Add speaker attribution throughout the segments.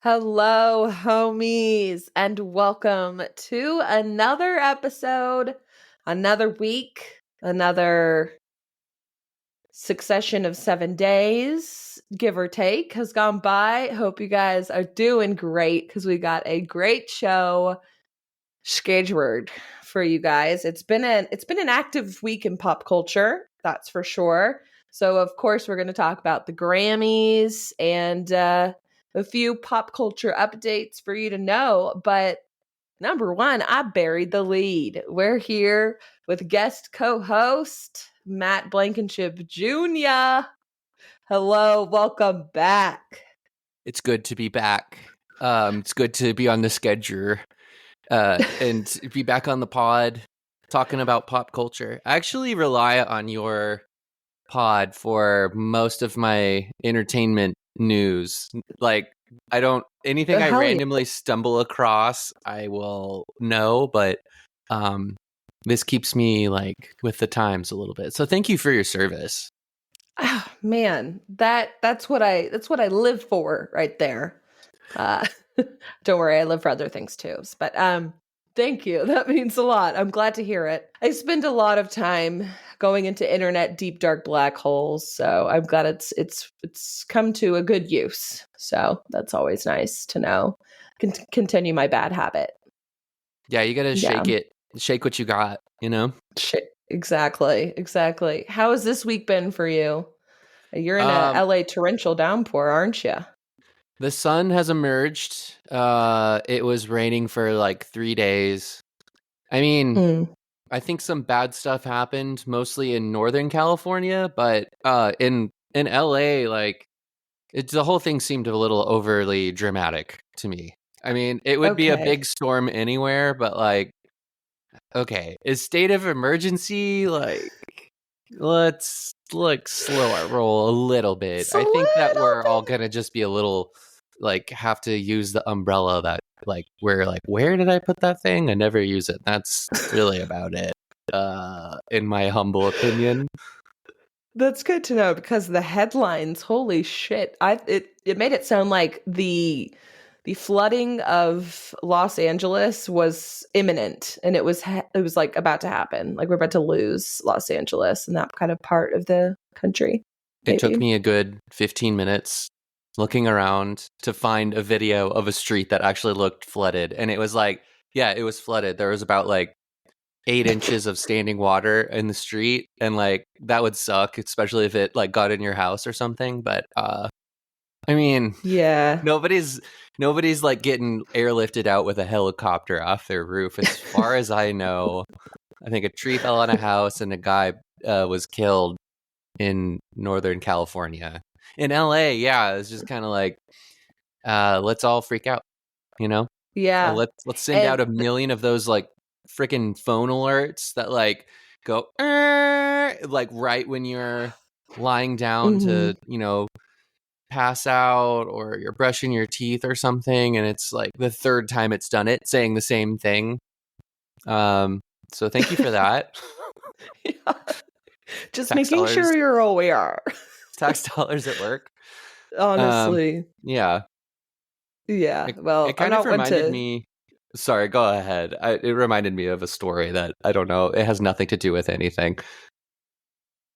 Speaker 1: Hello, homies, and welcome to another episode, another week, another succession of 7 days, give or take, has gone by. Hope you guys are doing great because we got a great show scheduled for you guys. It's been an active week in pop culture, that's for sure. So of course we're going to talk about the Grammys and a few pop culture updates for you to know. But number one, I buried the lead. We're here with guest co-host Matt Blankenship Jr. Hello, welcome back.
Speaker 2: It's good to be back. It's good to be on the schedule and be back on the pod talking about pop culture. I actually rely on your pod for most of my entertainment news. Like, I don't anything I
Speaker 1: Hell yeah.
Speaker 2: randomly stumble across, I will know, but this keeps me like with the times a little bit. So thank you for your service.
Speaker 1: Oh, man, that's what I live for right there. Don't worry, I live for other things too. But thank you. That means a lot. I'm glad to hear it. I spend a lot of time going into internet deep dark black holes, so I'm glad it's come to a good use. So that's always nice to know. Continue my bad habit.
Speaker 2: Yeah, you gotta shake what you got, you know?
Speaker 1: Exactly. How has this week been for you? You're in a LA torrential downpour, aren't you?
Speaker 2: The sun has emerged. It was raining for like 3 days. I mean, I think some bad stuff happened, mostly in Northern California, but in LA, like the whole thing seemed a little overly dramatic to me. I mean, it would be a big storm anywhere, but like, okay, is state of emergency like? Let's like slow our roll a little bit. I think that we're all gonna just be a little like have to use the umbrella that like we're like, where did I put that thing? I never use it. That's really about it. In my humble opinion.
Speaker 1: That's good to know because the headlines, holy shit. It made it sound like the flooding of Los Angeles was imminent and it was like about to happen. Like we're about to lose Los Angeles and that kind of part of the country.
Speaker 2: Maybe. It took me a good 15 minutes looking around to find a video of a street that actually looked flooded. And it was like, yeah, it was flooded. There was about like 8 inches of standing water in the street. And like, that would suck, especially if it like got in your house or something. But I mean,
Speaker 1: yeah,
Speaker 2: nobody's like getting airlifted out with a helicopter off their roof. As far as I know, I think a tree fell on a house and a guy was killed in Northern California. In LA, yeah, it's just kind of like, let's all freak out, you know?
Speaker 1: Yeah.
Speaker 2: Let's send out a million of those like freaking phone alerts that like go like right when you're lying down to, you know, pass out or you're brushing your teeth or something, and it's like the third time it's done it saying the same thing. So thank you for that.
Speaker 1: Yeah. Just making sure you're aware.
Speaker 2: Tax dollars at work.
Speaker 1: Honestly.
Speaker 2: Yeah.
Speaker 1: Well,
Speaker 2: it kind of reminded me. Sorry, go ahead. It reminded me of a story that I don't know. It has nothing to do with anything.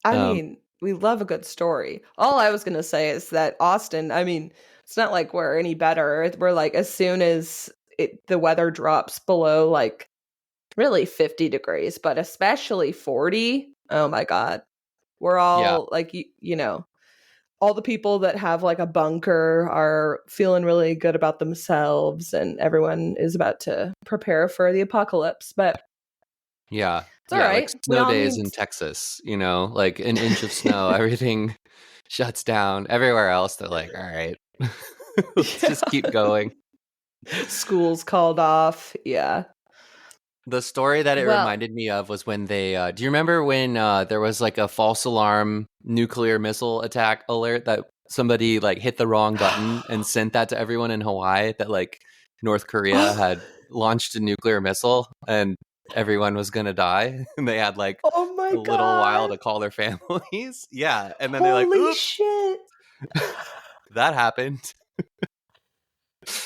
Speaker 1: I mean, we love a good story. All I was going to say is that Austin, I mean, it's not like we're any better. We're like, as soon as the weather drops below like really 50 degrees, but especially 40, oh my God. We're all like, you know, all the people that have like a bunker are feeling really good about themselves and everyone is about to prepare for the apocalypse. But
Speaker 2: yeah.
Speaker 1: It's all right.
Speaker 2: Like snow days in Texas, you know, like an inch of snow, everything shuts down. Everywhere else, they're like, all right, let's just keep going.
Speaker 1: School's called off. Yeah.
Speaker 2: The story that it reminded me of was when they, do you remember when there was like a false alarm nuclear missile attack alert that somebody like hit the wrong button and sent that to everyone in Hawaii that like North Korea had launched a nuclear missile and everyone was gonna die, and they had like little while to call their families. Yeah, and then they're like, "Oops,
Speaker 1: shit,
Speaker 2: that happened."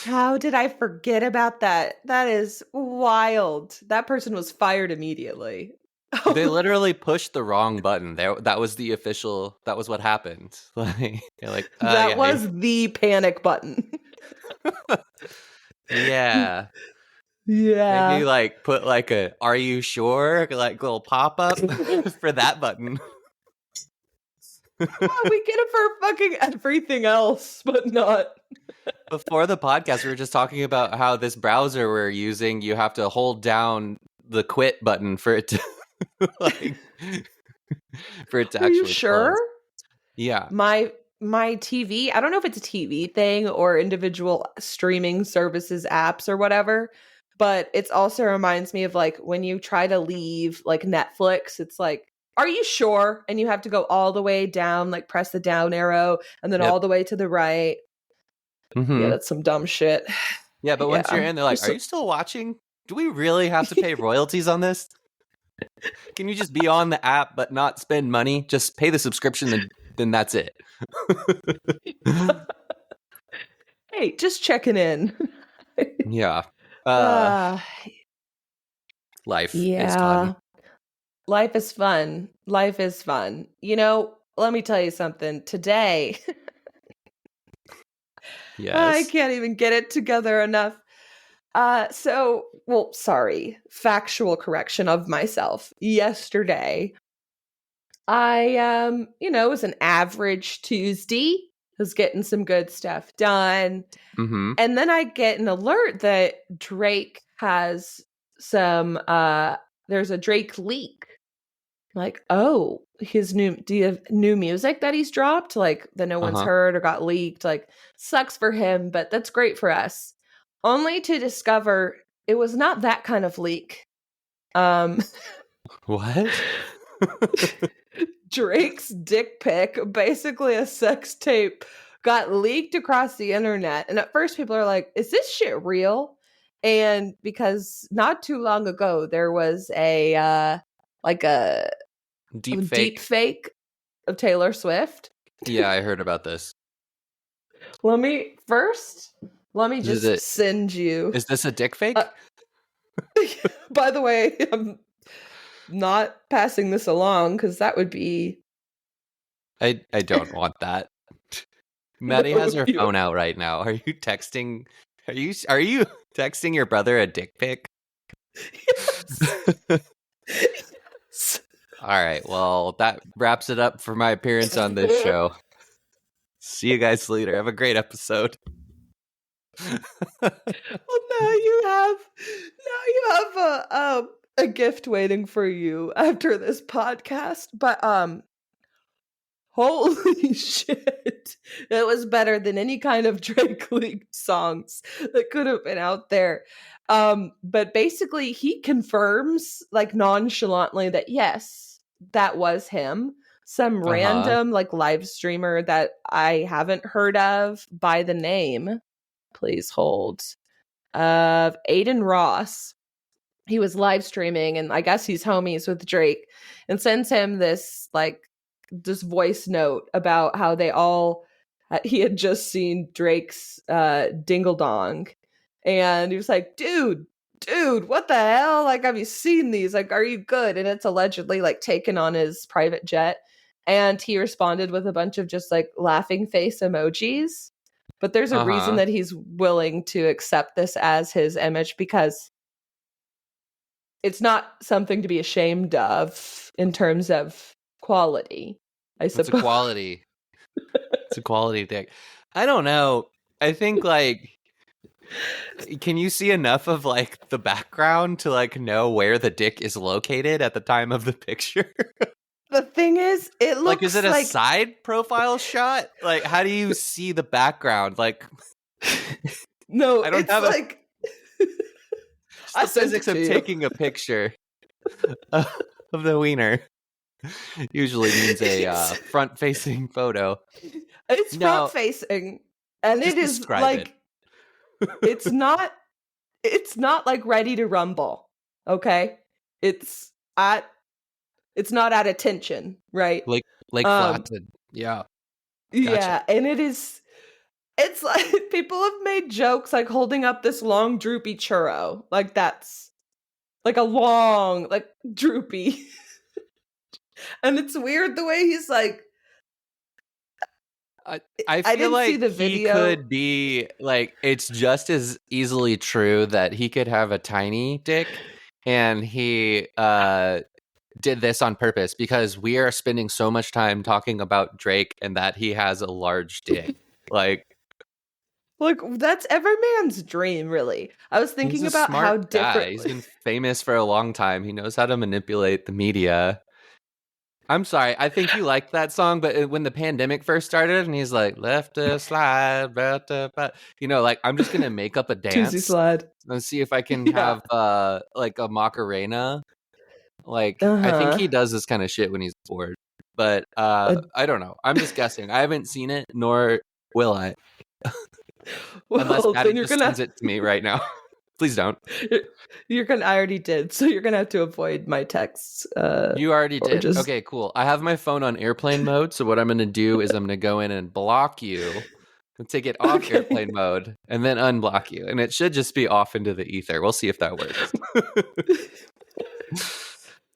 Speaker 1: How did I forget about that? That is wild. That person was fired immediately.
Speaker 2: They literally pushed the wrong button. That was the official. That was what happened. Like they're like,
Speaker 1: That
Speaker 2: yeah,
Speaker 1: was the panic button.
Speaker 2: yeah. Maybe
Speaker 1: Yeah.
Speaker 2: like put like a "Are you sure?" like little pop up for that button.
Speaker 1: Oh, we get it for fucking everything else, but not.
Speaker 2: Before the podcast, we were just talking about how this browser we're using, you have to hold down the quit button for it to like for it to
Speaker 1: Are you
Speaker 2: actually
Speaker 1: sure?
Speaker 2: close. Yeah.
Speaker 1: My TV, I don't know if it's a TV thing or individual streaming services apps or whatever, but it also reminds me of like when you try to leave like Netflix, it's like, are you sure? And you have to go all the way down, like press the down arrow and then
Speaker 2: Yep.
Speaker 1: all the way to the right.
Speaker 2: Mm-hmm.
Speaker 1: Yeah, that's some dumb shit.
Speaker 2: Yeah, but once you're in, they're like, "Are you still watching? Do we really have to pay royalties on this? Can you just be on the app but not spend money? Just pay the subscription, then that's it."
Speaker 1: Hey, just checking in.
Speaker 2: Yeah.
Speaker 1: Uh,
Speaker 2: Life is
Speaker 1: yeah.
Speaker 2: fun.
Speaker 1: Life is fun. Life is fun. You know, let me tell you something. Today, I
Speaker 2: Yes.
Speaker 1: can't even get it together enough. Sorry, factual correction of myself. Yesterday, it was an average Tuesday. I was getting some good stuff done.
Speaker 2: Mm-hmm.
Speaker 1: And then I get an alert that Drake has there's a Drake leak. Like, oh, do you have new music that he's dropped? Like that no one's heard or got leaked. Like, sucks for him, but that's great for us. Only to discover it was not that kind of leak.
Speaker 2: What?
Speaker 1: Drake's dick pic, basically a sex tape, got leaked across the internet. And at first people are like, is this shit real? And because not too long ago there was a deep fake of Taylor Swift.
Speaker 2: Yeah, I heard about this.
Speaker 1: Let me just send you.
Speaker 2: Is this a dick fake?
Speaker 1: By the way, I'm not passing this along because that would be.
Speaker 2: I don't want that. Maddie has her phone out right now. Are you texting? Are you texting your brother a dick pic?
Speaker 1: Yes.
Speaker 2: All right. Well, that wraps it up for my appearance on this show. See you guys later. Have a great episode.
Speaker 1: Well, now you have a gift waiting for you after this podcast. But holy shit, it was better than any kind of Drake leaked songs that could have been out there. But basically, he confirms like nonchalantly that yes, that was him. Some random like live streamer that I haven't heard of by the name. Please hold. Of Aiden Ross. He was live streaming, and I guess he's homies with Drake, and sends him this voice note about how he had just seen Drake's dingle dong, and he was like, dude, what the hell? Like, have you seen these? Like, are you good? And it's allegedly like taken on his private jet, and he responded with a bunch of just like laughing face emojis. But there's a reason that he's willing to accept this as his image, because it's not something to be ashamed of in terms of quality, I suppose.
Speaker 2: It's a quality. It's a quality thing. I don't know. I think like, can you see enough of like the background to like know where the dick is located at the time of the picture?
Speaker 1: The thing is, it looks
Speaker 2: like, is it a side profile shot? Like, how do you see the background? Like,
Speaker 1: no,
Speaker 2: I don't have
Speaker 1: like
Speaker 2: the physics of taking a picture of the wiener. Usually means a front-facing photo.
Speaker 1: It's front-facing, and it is like it's not like ready to rumble. Okay, it's not at attention, right?
Speaker 2: Like flaccid. Yeah.
Speaker 1: Gotcha. Yeah, and it is It's like people have made jokes like holding up this long droopy churro. Like that's like a long, like droopy. And it's weird the way he's like
Speaker 2: I
Speaker 1: I
Speaker 2: feel
Speaker 1: didn't see
Speaker 2: like
Speaker 1: the
Speaker 2: he
Speaker 1: video.
Speaker 2: could be like, it's just as easily true that he could have a tiny dick and he did this on purpose because we are spending so much time talking about Drake and that he has a large dick. Like
Speaker 1: That's every man's dream, really. I was
Speaker 2: he's
Speaker 1: thinking
Speaker 2: a
Speaker 1: about how
Speaker 2: smart guy. He's
Speaker 1: differently
Speaker 2: been famous for a long time. He knows how to manipulate the media. I'm sorry. I think you liked that song, but when the pandemic first started and he's like, left to slide, right to, like, I'm just going to make up a
Speaker 1: Tuesday
Speaker 2: dance
Speaker 1: slide.
Speaker 2: and see if I can
Speaker 1: Yeah.
Speaker 2: have like a Macarena. Like, I think
Speaker 1: Uh-huh.
Speaker 2: he does this kind of shit when he's bored, but I don't know. I'm just guessing. I haven't seen it, nor will I, unless
Speaker 1: Well,
Speaker 2: Maddie
Speaker 1: then you're
Speaker 2: just
Speaker 1: gonna
Speaker 2: sends it to me right now. Please don't.
Speaker 1: I already did, so you're gonna have to avoid my texts.
Speaker 2: You already
Speaker 1: Or
Speaker 2: did.
Speaker 1: just
Speaker 2: Okay, cool. I have my phone on airplane mode, so what I'm going to do is I'm going to go in and block you and take it off
Speaker 1: okay.
Speaker 2: airplane mode and then unblock you. And it should just be off into the ether. We'll see if that works.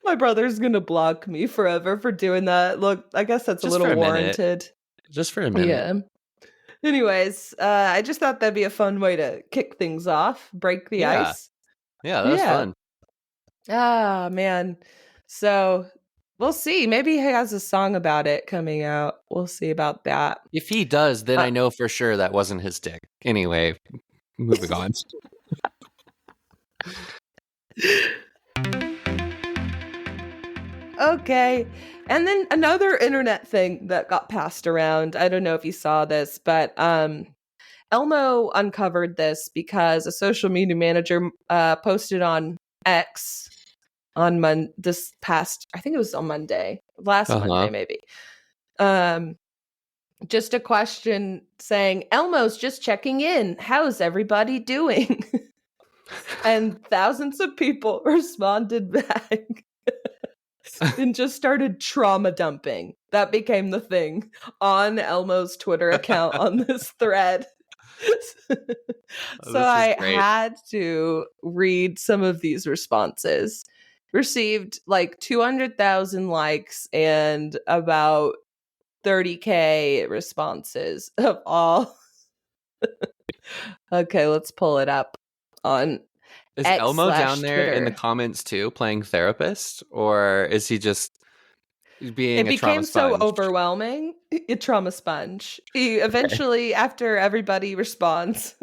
Speaker 1: My brother's gonna block me forever for doing that. Look, I guess that's a
Speaker 2: Just for
Speaker 1: little
Speaker 2: a minute.
Speaker 1: warranted.
Speaker 2: Just for a minute.
Speaker 1: Yeah. Anyways, I just thought that'd be a fun way to kick things off, break the
Speaker 2: Yeah.
Speaker 1: ice.
Speaker 2: Yeah, that was
Speaker 1: Yeah.
Speaker 2: fun.
Speaker 1: Ah, man. So we'll see. Maybe he has a song about it coming out. We'll see about that.
Speaker 2: If he does, then
Speaker 1: Uh,
Speaker 2: I know for sure that wasn't his dick. Anyway, moving on.
Speaker 1: Okay. And then another internet thing that got passed around. I don't know if you saw this, but Elmo uncovered this because a social media manager posted on X on this past, I think it was on Monday, last Monday maybe. Just a question saying, Elmo's just checking in. How's everybody doing? And thousands of people responded back and just started trauma dumping. That became the thing on Elmo's Twitter account on this thread. So
Speaker 2: This is
Speaker 1: I
Speaker 2: great.
Speaker 1: had to read some of these responses. Received like 200,000 likes and about 30K responses of all. Okay, let's pull it up on
Speaker 2: Is
Speaker 1: X
Speaker 2: Elmo down
Speaker 1: slash
Speaker 2: there in the
Speaker 1: Twitter.
Speaker 2: comments too, playing therapist? Or is he just being
Speaker 1: It
Speaker 2: a trauma
Speaker 1: became so
Speaker 2: sponge?
Speaker 1: overwhelming. A trauma sponge. He eventually, after everybody responds,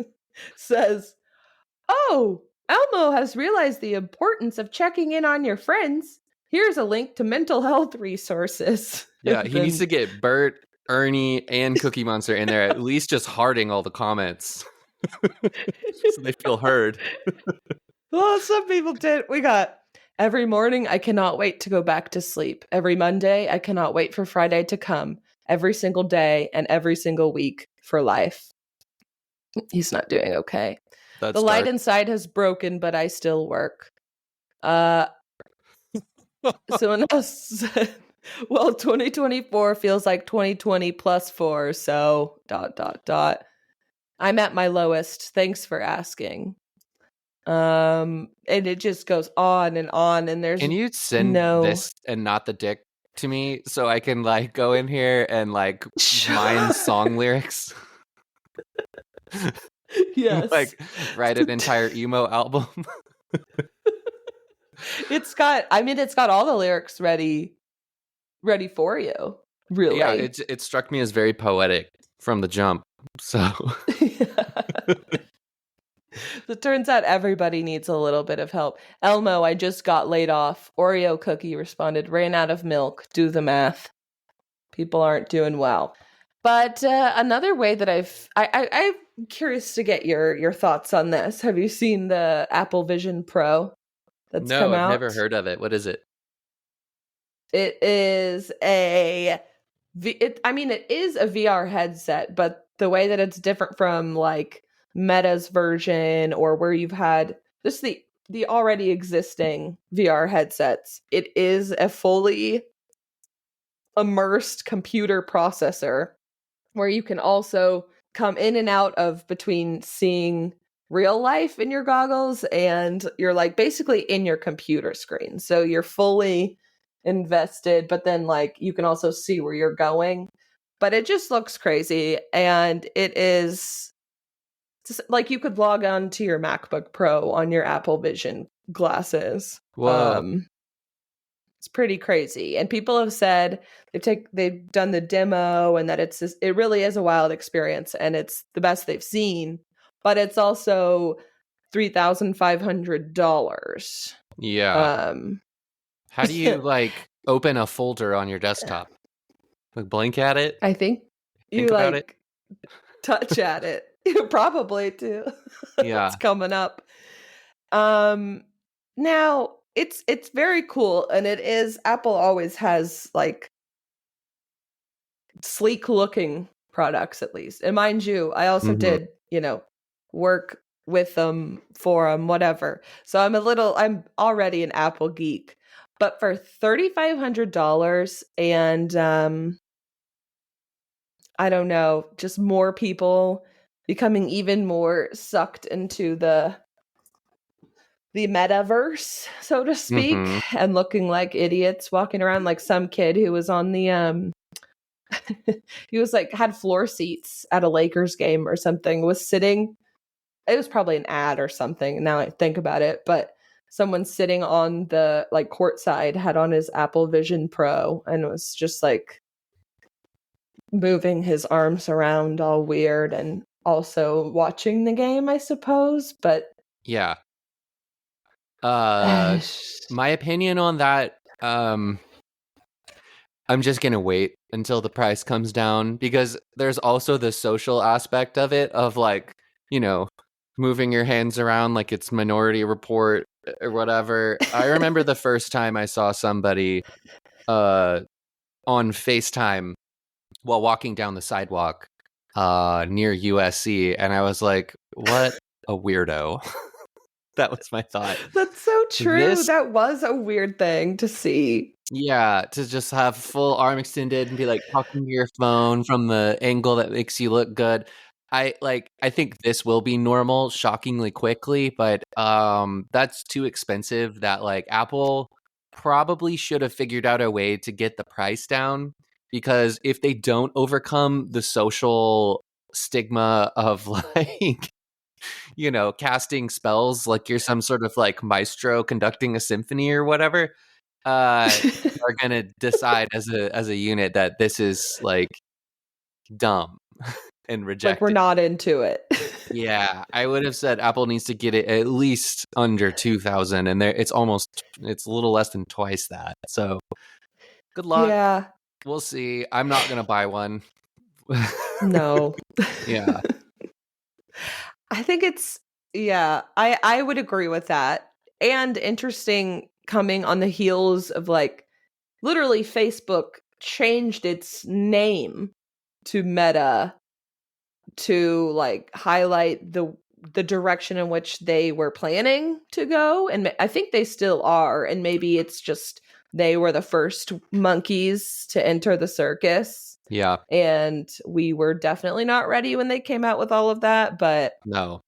Speaker 1: says, "Oh, Elmo has realized the importance of checking in on your friends. Here's a link to mental health resources."
Speaker 2: Yeah, he needs to get Bert, Ernie, and Cookie Monster in there, at least just hearting all the comments so they feel heard.
Speaker 1: Well, some people did. We got every morning, I cannot wait to go back to sleep. Every Monday, I cannot wait for Friday to come. Every single day and every single week for life. He's not doing okay.
Speaker 2: That's
Speaker 1: The light
Speaker 2: dark.
Speaker 1: inside has broken, but I still work. Someone else said, well, 2024 feels like 2020 plus 4, so ... I'm at my lowest. Thanks for asking. And it just goes on, and there's
Speaker 2: Can you send
Speaker 1: no
Speaker 2: this and not the dick to me so I can like go in here and like mine song lyrics?
Speaker 1: Yes.
Speaker 2: Like write an entire emo album.
Speaker 1: It's got all the lyrics ready for you. Really.
Speaker 2: Yeah, it struck me as very poetic from the jump. So
Speaker 1: it turns out everybody needs a little bit of help. Elmo, I just got laid off. Oreo Cookie responded, ran out of milk. Do the math. People aren't doing well. But another way that I'm curious to get your thoughts on this. Have you seen the Apple Vision Pro that's come
Speaker 2: no, I've
Speaker 1: out?
Speaker 2: never heard of it. What is it?
Speaker 1: It is it is a VR headset, but the way that it's different from like Meta's version or where you've had just the already existing VR headsets, it is a fully immersed computer processor where you can also come in and out of between seeing real life in your goggles and you're like basically in your computer screen. So you're fully invested, but then like you can also see where you're going. But it just looks crazy. And it is just, like you could log on to your MacBook Pro on your Apple Vision glasses.
Speaker 2: Whoa.
Speaker 1: It's pretty crazy. And people have said they've done the demo and that it really is a wild experience and it's the best they've seen, but it's also $3,500.
Speaker 2: Yeah. How do you like open a folder on your desktop? Like blink at it?
Speaker 1: I think
Speaker 2: Think
Speaker 1: you
Speaker 2: about it?
Speaker 1: like touch at it. Probably too.
Speaker 2: Yeah.
Speaker 1: It's coming up. Now it's very cool and it is Apple always has like sleek looking products at least. And mind you, I also did, work with them for them, whatever. So I'm already an Apple geek. But for $3,500 and I don't know, just more people becoming even more sucked into the metaverse, so to speak, and looking like idiots walking around like some kid who was on the he was like had floor seats at a Lakers game or something, was sitting, it was probably an ad or something now I think about it, but someone sitting on the like courtside had on his Apple Vision Pro and was just like moving his arms around all weird and also watching the game, I suppose. But
Speaker 2: yeah. My opinion on that, I'm just gonna wait until the price comes down because there's also the social aspect of it of like, moving your hands around like it's Minority Report or whatever. I remember the first time I saw somebody on FaceTime while walking down the sidewalk near USC, and I was like, what a weirdo. That was my thought.
Speaker 1: That's so true. That was a weird thing to see.
Speaker 2: Yeah, to just have full arm extended and be like talking to your phone from the angle that makes you look good. I think this will be normal shockingly quickly, but that's too expensive that like Apple probably should have figured out a way to get the price down, because if they don't overcome the social stigma of like casting spells like you're some sort of like maestro conducting a symphony or whatever, are gonna decide as a unit that this is like dumb and reject
Speaker 1: like we're not into it.
Speaker 2: Yeah, I would have said Apple needs to get it at least under 2,000, and it's a little less than twice that. So good luck.
Speaker 1: Yeah,
Speaker 2: we'll see. I'm not gonna buy one.
Speaker 1: No.
Speaker 2: Yeah.
Speaker 1: I think I would agree with that. And interesting, coming on the heels of like literally Facebook changed its name to Meta to like highlight the direction in which they were planning to go, and I think they still are, and maybe it's just they were the first monkeys to enter the circus.
Speaker 2: Yeah.
Speaker 1: And we were definitely not ready when they came out with all of that, but
Speaker 2: no.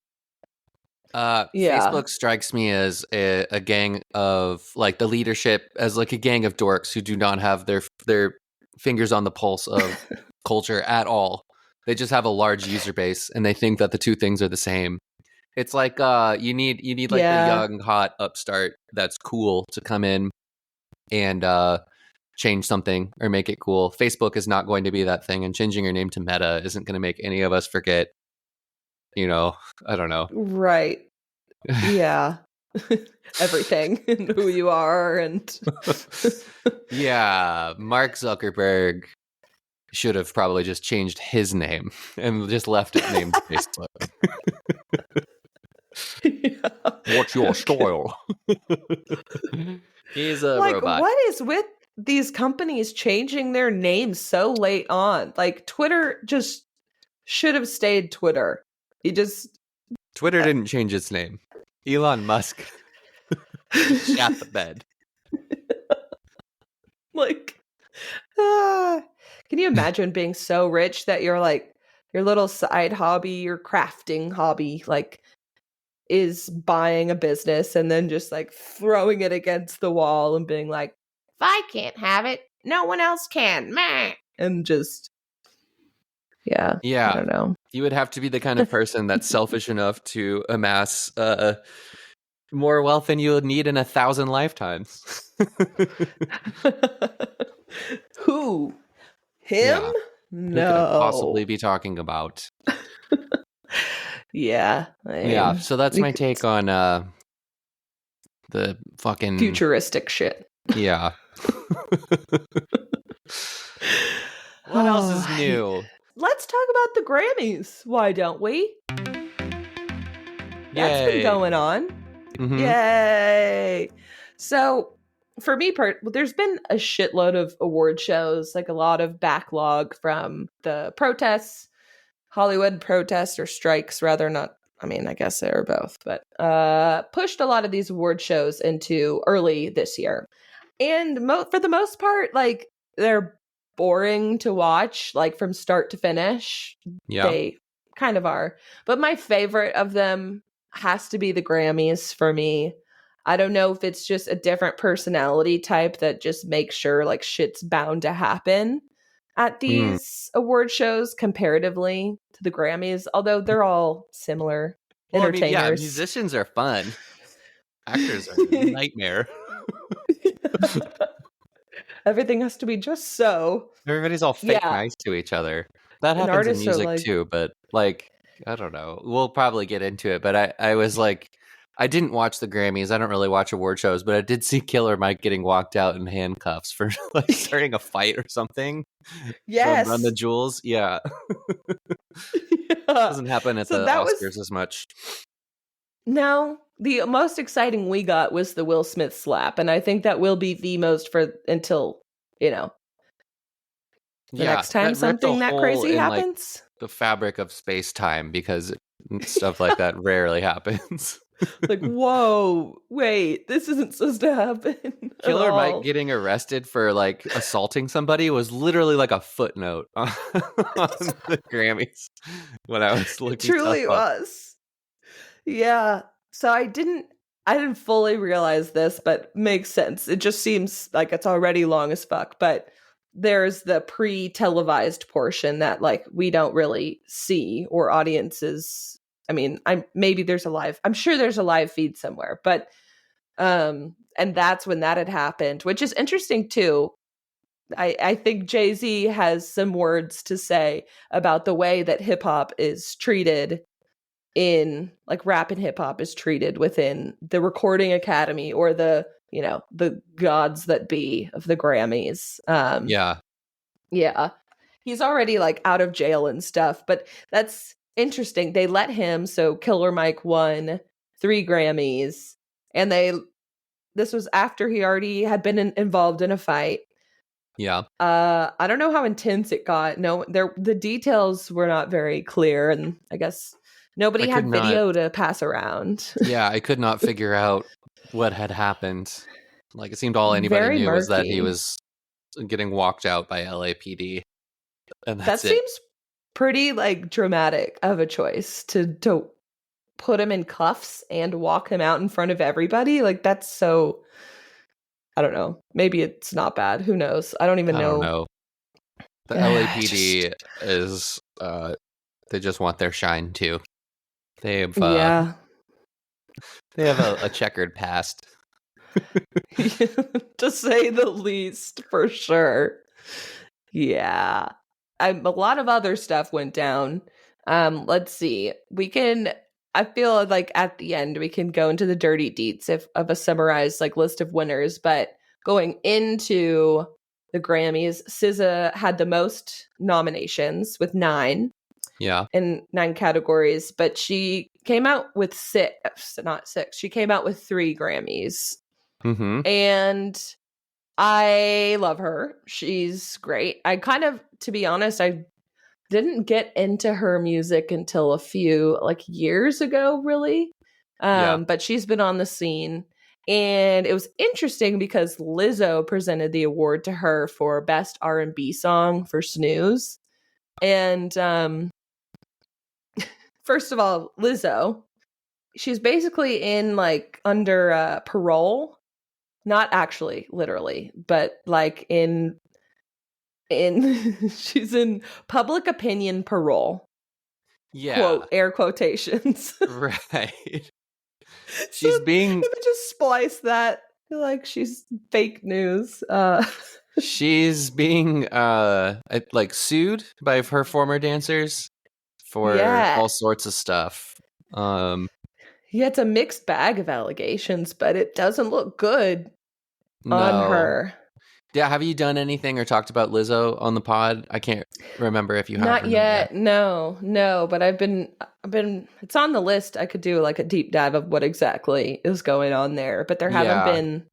Speaker 2: Facebook strikes me as a gang of like the leadership as like a gang of dorks who do not have their fingers on the pulse of culture at all. They just have a large user base and they think that the two things are the same. It's like you need like the young hot upstart that's cool to come in and change something or make it cool. Facebook is not going to be that thing, and changing your name to Meta isn't going to make any of us forget, I don't know.
Speaker 1: Right. Yeah. Everything and who you are and
Speaker 2: yeah, Mark Zuckerberg should have probably just changed his name and just left it named Facebook. Yeah. What's your style? He's a robot.
Speaker 1: What is with these companies changing their names so late on? Like Twitter just should have stayed Twitter.
Speaker 2: Twitter didn't change its name. Elon Musk shot the bed.
Speaker 1: Like, can you imagine being so rich that you're like, your little side hobby, your crafting hobby, like, is buying a business and then just like throwing it against the wall and being like, if I can't have it, no one else can. Meh. And just, I don't know.
Speaker 2: You would have to be the kind of person that's selfish enough to amass more wealth than you would need in 1,000 lifetimes.
Speaker 1: Who? Him?
Speaker 2: Yeah.
Speaker 1: No.
Speaker 2: Who could I possibly be talking about?
Speaker 1: Yeah.
Speaker 2: So that's my take on the fucking
Speaker 1: futuristic shit.
Speaker 2: Yeah. What else is new?
Speaker 1: Let's talk about the Grammys. Why don't we? That's been going on. Mm-hmm. Yay. So for me, there's been a shitload of award shows, like a lot of backlog from the protests, Hollywood protests or strikes, rather. Not, I mean, I guess they were both, but pushed a lot of these award shows into early this year. And for the most part, like, they're boring to watch, like, from start to finish.
Speaker 2: Yeah.
Speaker 1: They kind of are. But my favorite of them has to be the Grammys for me. I don't know if it's just a different personality type that just makes sure, like, shit's bound to happen at these award shows comparatively to the Grammys, although they're all similar entertainers.
Speaker 2: I mean, musicians are fun. Actors are a nightmare.
Speaker 1: Everything has to be just so.
Speaker 2: Everybody's all fake nice to each other. That happens in music too, but, like, I don't know. We'll probably get into it, but I was like, I didn't watch the Grammys. I don't really watch award shows, but I did see Killer Mike getting walked out in handcuffs for, like, starting a fight or something.
Speaker 1: Yes.
Speaker 2: Run the Jewels. Yeah. Doesn't happen at the Oscars as much.
Speaker 1: No, the most exciting we got was the Will Smith slap, and I think that will be the most until, the next time something that crazy happens.
Speaker 2: Like, the fabric of space-time, because stuff like that rarely happens.
Speaker 1: Like, whoa, wait, this isn't supposed to happen.
Speaker 2: Killer Mike getting arrested for, like, assaulting somebody was literally like a footnote on the Grammys when I was looking. It
Speaker 1: truly was. Yeah. So I didn't fully realize this, but makes sense. It just seems like it's already long as fuck. But there's the pre-televised portion that, like, we don't really see, or audiences. I mean, I'm sure there's a live feed somewhere, but and that's when that had happened, which is interesting too. I think Jay-Z has some words to say about the way that hip hop is treated in, like, rap and hip hop is treated within the Recording Academy, or the gods that be of the Grammys. Yeah. He's already, like, out of jail and stuff, but that's interesting. They let him, so Killer Mike won 3 Grammys, and this was after he already had been involved in a fight.
Speaker 2: Yeah.
Speaker 1: I don't know how intense it got. No, the details were not very clear, and I guess nobody had video to pass around.
Speaker 2: Yeah, I could not figure out what had happened. Like, it seemed all anybody knew was that he was getting walked out by LAPD. And that
Speaker 1: seems pretty, like, dramatic of a choice to put him in cuffs and walk him out in front of everybody. Like, that's so, I don't know. Maybe it's not bad. Who knows? I don't even know.
Speaker 2: I don't know. The LAPD is, they just want their shine too. They have, they have a checkered past.
Speaker 1: To say the least, for sure. Yeah. A lot of other stuff went down. Let's see. I feel like at the end we can go into the dirty deets of a summarized, like, list of winners, but going into the Grammys, SZA had the most nominations with 9.
Speaker 2: Yeah.
Speaker 1: In 9 categories, but she came out with 6, not 6. She came out with 3 Grammys.
Speaker 2: Mm-hmm.
Speaker 1: And I love her. She's great. I kind of, to be honest, I didn't get into her music until a few, like, years ago, really. But she's been on the scene. And it was interesting because Lizzo presented the award to her for Best R&B Song for Snooze. And first of all, Lizzo, she's basically in like under parole, not actually literally, but like in she's in public opinion parole.
Speaker 2: Yeah.
Speaker 1: Quote air quotations.
Speaker 2: Right.
Speaker 1: So
Speaker 2: She's being
Speaker 1: if I just splice that, I feel like she's fake news.
Speaker 2: she's being like sued by her former dancers for
Speaker 1: Yeah.
Speaker 2: all sorts of stuff.
Speaker 1: Yeah, it's a mixed bag of allegations, but it doesn't look good on
Speaker 2: No.
Speaker 1: her.
Speaker 2: Yeah, have you done anything or talked about Lizzo on the pod? I can't remember if you have
Speaker 1: Not
Speaker 2: or not yet.
Speaker 1: yet. No, but I've been it's on the list. I could do like a deep dive of what exactly is going on there, but there haven't
Speaker 2: Yeah.
Speaker 1: been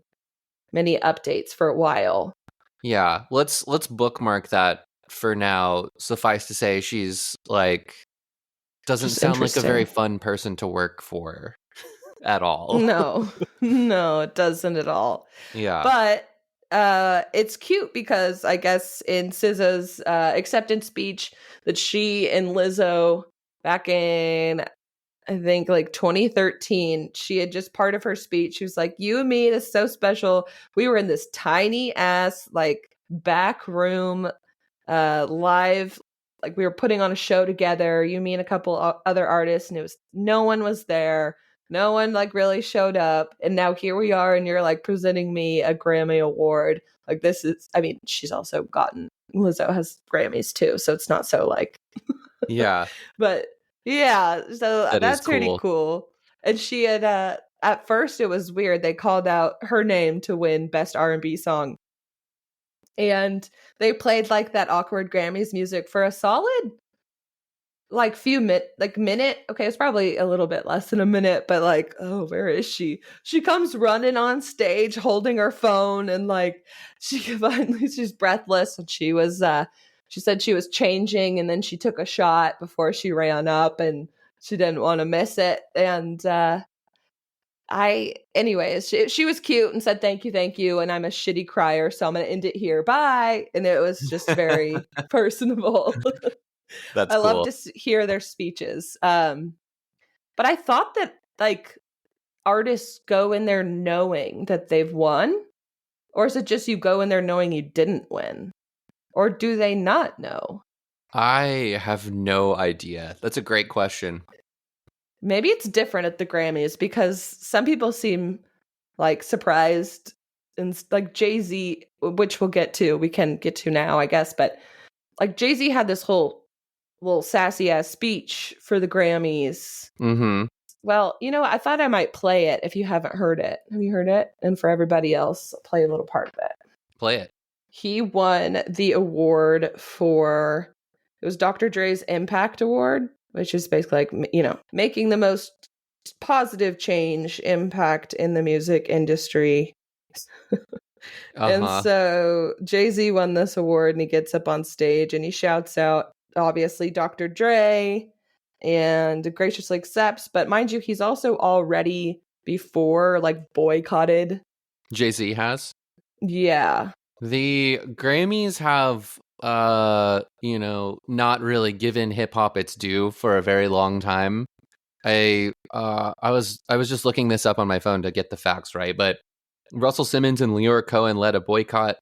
Speaker 1: many updates for a while.
Speaker 2: Yeah. Let's bookmark that for now. Suffice to say she's like doesn't
Speaker 1: Just
Speaker 2: sound like a very
Speaker 1: interesting.
Speaker 2: fun person to work for at all.
Speaker 1: No. No, it doesn't at all.
Speaker 2: Yeah.
Speaker 1: But it's cute because I guess in SZA's acceptance speech that she and Lizzo back in I think like 2013, she had just part of her speech. She was like, "You and me, this is so special. We were in this tiny ass like back room live, like we were putting on a show together, you, me, and a couple other artists, and it was no one was there. No one like really showed up. And now here we are, and you're like presenting me a Grammy award. Like this is, I mean, she's also gotten Lizzo has Grammys too, so it's not so like
Speaker 2: Yeah.
Speaker 1: but yeah, so
Speaker 2: That is
Speaker 1: that's pretty
Speaker 2: cool.
Speaker 1: cool. And she had at first it was weird. They called out her name to win best R&B song. And they played like that awkward Grammys music for a solid like minute. Okay, it's probably a little bit less than a minute, but like, oh, where is she? She comes running on stage holding her phone and like she finally she's breathless and she said she was changing and then she took a shot before she ran up and she didn't want to miss it. And anyways, she was cute and said thank you, and I'm a shitty crier, so I'm gonna end it here. Bye. And it was just very personable.
Speaker 2: That's
Speaker 1: I love
Speaker 2: cool.
Speaker 1: to hear their speeches. But I thought that like artists go in there knowing that they've won, or is it just you go in there knowing you didn't win, or do they not know?
Speaker 2: I have no idea. That's a great question.
Speaker 1: Maybe it's different at the Grammys because some people seem like surprised, and like Jay-Z, which we can get to now, I guess, but like Jay-Z had this whole little sassy ass speech for the Grammys.
Speaker 2: Mm-hmm.
Speaker 1: Well, you know, I thought I might play it if you haven't heard it. Have you heard it? And for everybody else, I'll play a little part of it.
Speaker 2: Play it.
Speaker 1: He won the award for, it was Dr. Dre's Impact Award, which is basically like, you know, making the most positive change impact in the music industry. And so Jay-Z won this award and he gets up on stage and he shouts out, obviously, Dr. Dre, and graciously accepts. But mind you, he's also already before like boycotted.
Speaker 2: Jay-Z has.
Speaker 1: Yeah.
Speaker 2: The Grammys have you know, not really given hip hop its due for a very long time. I was just looking this up on my phone to get the facts right, but Russell Simmons and Leora Cohen led a boycott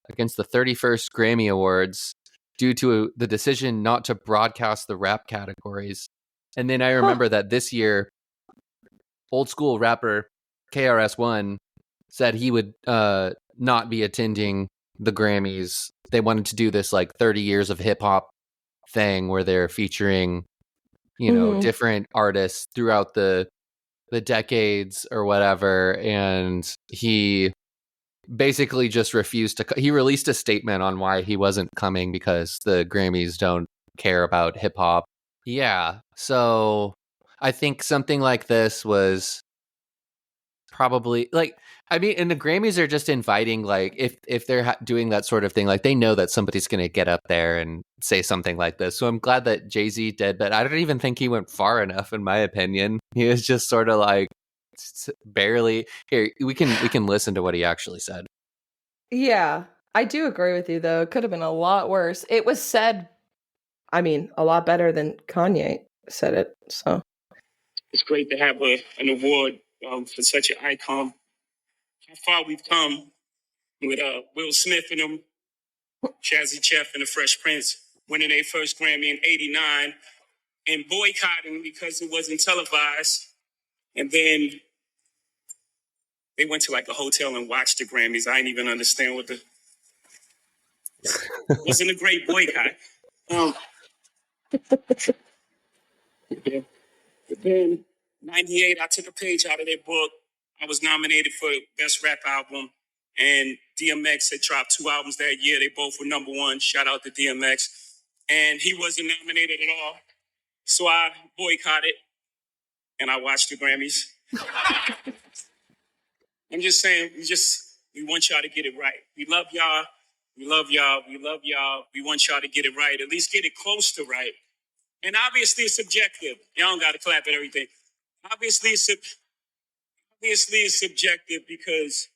Speaker 2: against the 31st Grammy Awards due to the decision not to broadcast the rap categories. And then I remember that this year, old school rapper KRS-One said he would not be attending the Grammys. They wanted to do this like 30 years of hip hop thing where they're featuring, you know, different artists throughout the decades or whatever. And he basically just refused to. He released a statement on why he wasn't coming because the Grammys don't care about hip hop. Yeah. So I think something like this was probably like, I mean, and the Grammys are just inviting, like, if they're doing that sort of thing, like they know that somebody's going to get up there and say something like this. So I'm glad that Jay-Z did, but I don't even think he went far enough, in my opinion. He was just sort of like barely. Here, we can listen to what he actually said.
Speaker 1: Yeah, I do agree with you though. It could have been a lot worse. It was said, I mean, a lot better than Kanye. said it. So
Speaker 3: it's great to have an award for such an icon. How far we've come with Will Smith and them, Jazzy Jeff and the Fresh Prince winning their first Grammy in '89 and boycotting because it wasn't televised. And then they went to like a hotel and watched the Grammys. I didn't even understand what the wasn't a great boycott. Yeah. But then '98, I took a page out of their book. I was nominated for Best Rap Album, and DMX had dropped 2 albums that year. They both were #1. Shout out to DMX. And he wasn't nominated at all. So I boycotted, and I watched the Grammys. I'm just saying, we want y'all to get it right. We love y'all. We love y'all. We love y'all. We want y'all to get it right. At least get it close to right. And obviously it's subjective. Y'all don't got to clap at everything. Obviously it's subjective because,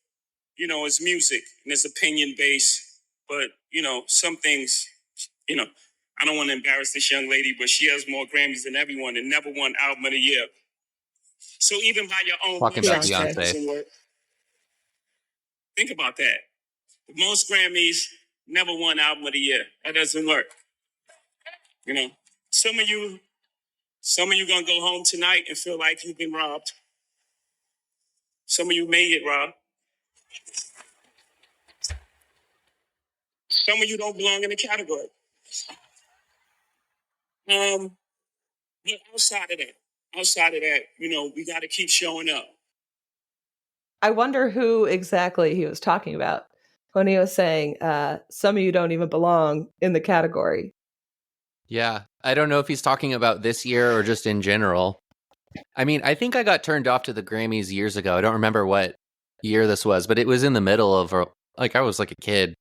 Speaker 3: it's music and it's opinion based. But, some things, I don't want to embarrass this young lady, but she has more Grammys than everyone and never won Album of the Year. So even by your own
Speaker 2: Talking about
Speaker 3: measure, doesn't work. Think about that. The most Grammys, never won Album of the Year. That doesn't work. Some of you gonna go home tonight and feel like you've been robbed. Some of you may get robbed. Some of you don't belong in the category. But outside of that, we got to keep showing up.
Speaker 1: I wonder who exactly he was talking about when he was saying, some of you don't even belong in the category.
Speaker 2: Yeah, I don't know if he's talking about this year or just in general. I mean, I think I got turned off to the Grammys years ago. I don't remember what year this was, but it was in the middle of, I was like a kid.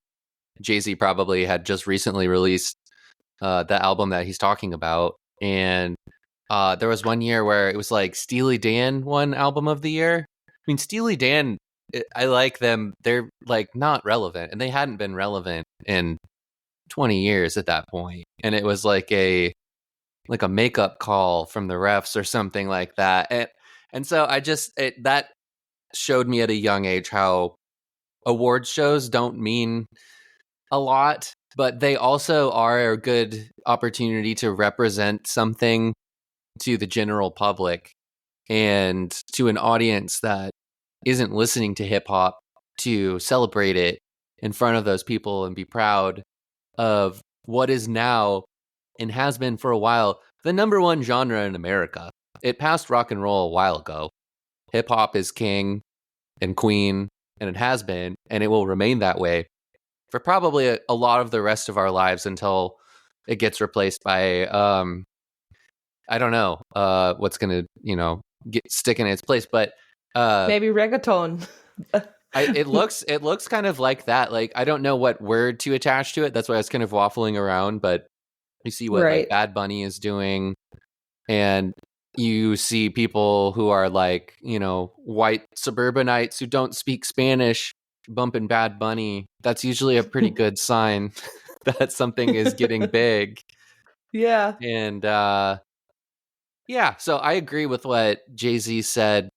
Speaker 2: Jay-Z probably had just recently released the album that he's talking about. And there was one year where it was like Steely Dan won Album of the Year. I mean, Steely Dan, I like them. They're like not relevant, and they hadn't been relevant in 20 years at that point. And it was like a makeup call from the refs or something like that. And so that showed me at a young age how award shows don't mean a lot, but they also are a good opportunity to represent something to the general public and to an audience that isn't listening to hip hop, to celebrate it in front of those people and be proud of what is now and has been for a while the #1 genre in America. It passed rock and roll a while ago. Hip hop is king and queen, and it has been, and it will remain that way for probably a lot of the rest of our lives until it gets replaced by I don't know what's gonna stick in its place, but
Speaker 1: maybe reggaeton.
Speaker 2: It looks kind of like that. Like, I don't know what word to attach to it. That's why I was kind of waffling around, but you see what like Bad Bunny is doing, and you see people who are like, white suburbanites who don't speak Spanish bumping Bad Bunny. That's usually a pretty good sign that something is getting big.
Speaker 1: Yeah.
Speaker 2: And yeah, so I agree with what Jay-Z said.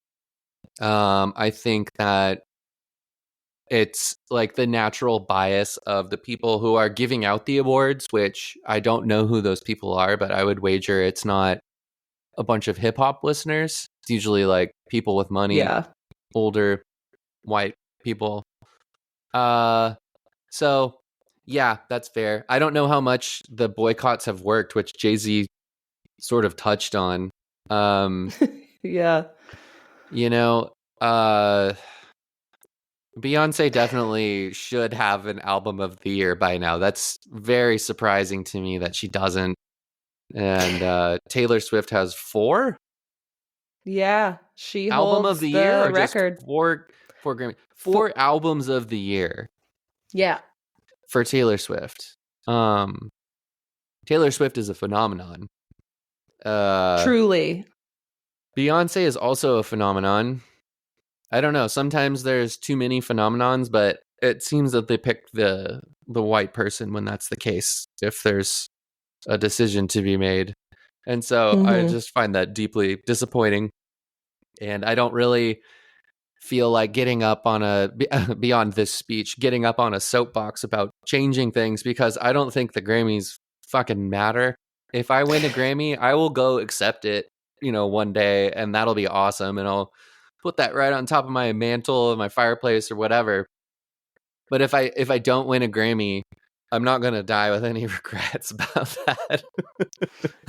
Speaker 2: I think that it's like the natural bias of the people who are giving out the awards, which I don't know who those people are, but I would wager it's not a bunch of hip hop listeners. It's usually like people with money, older white people. So yeah, that's fair. I don't know how much the boycotts have worked, which Jay-Z sort of touched on.
Speaker 1: Yeah.
Speaker 2: Beyonce definitely should have an Album of the Year by now. That's very surprising to me that she doesn't. And Taylor Swift has 4.
Speaker 1: Yeah, she
Speaker 2: Album
Speaker 1: holds
Speaker 2: of the Year or
Speaker 1: record.
Speaker 2: Just 4 Grammy. 4 albums of the year.
Speaker 1: Yeah.
Speaker 2: For Taylor Swift. Taylor Swift is a phenomenon.
Speaker 1: Truly.
Speaker 2: Beyonce is also a phenomenon. I don't know. Sometimes there's too many phenomenons, but it seems that they pick the white person when that's the case. If there's a decision to be made, And so I just find that deeply disappointing. And I don't really feel like getting up on beyond this speech, getting up on a soapbox about changing things, because I don't think the Grammys fucking matter. If I win a Grammy, I will go accept it, one day, and that'll be awesome. And I'll put that right on top of my mantle of my fireplace or whatever. But if I don't win a Grammy, I'm not going to die with any regrets about that.